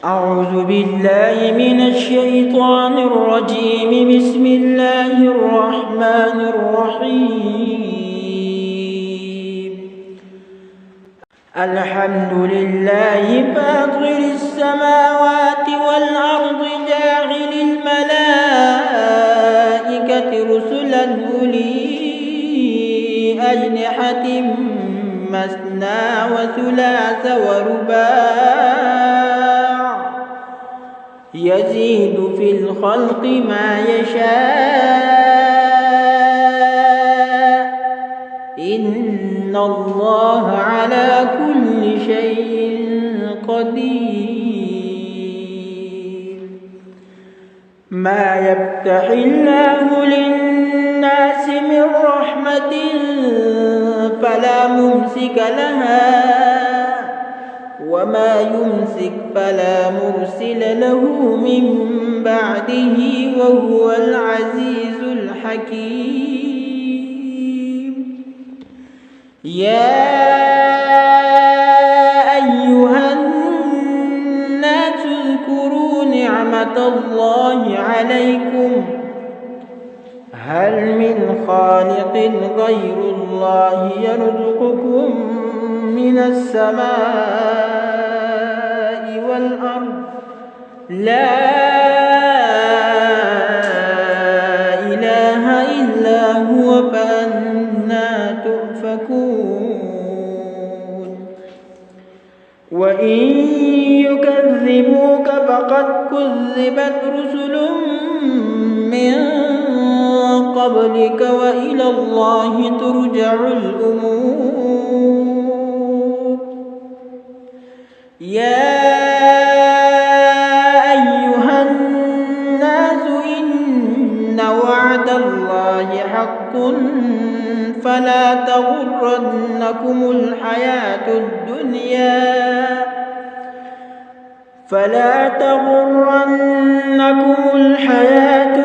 أعوذ بالله من الشيطان الرجيم. بسم الله الرحمن الرحيم. الحمد لله فاطر السماوات والأرض جاعل الملائكة رسلا أولي أجنحة مثنى وثلاث ورباع يزيد في الخلق ما يشاء إن الله على كل شيء قدير. ما يفتح الله للناس من رحمة فلا ممسك لها وما يمسك فلا مرسل له من بعده وهو العزيز الحكيم. يا أيها الناس اذكروا نعمة الله عليكم هل من خالق غير الله يرزقكم من السماء والأرض؟ لا إله إلا هو فأنى تؤفكون. وإن يكذبوك فقد كذبت رسل من قبلك وإلى الله ترجع الأمور. يا أيها الناس إن وعد الله حق فلا تغرنكم الحياة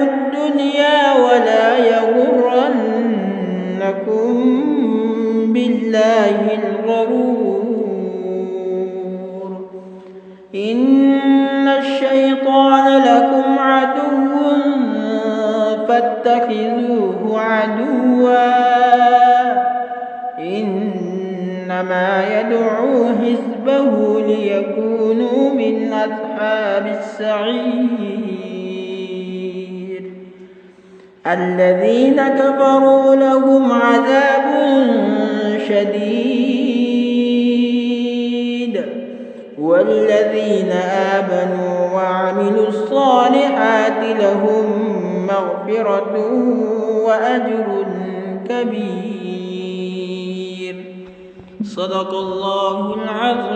الدنيا ولا يغرنكم بالله الغرور. إن الشيطان لكم عدو فاتخذوه عدوا إنما يدعو حزبه ليكونوا من أصحاب السعير. الذين كفروا لهم عذاب شديد والذين آمنوا وعملوا الصالحات لهم مغفرة وأجر كبير. صدق الله العظيم.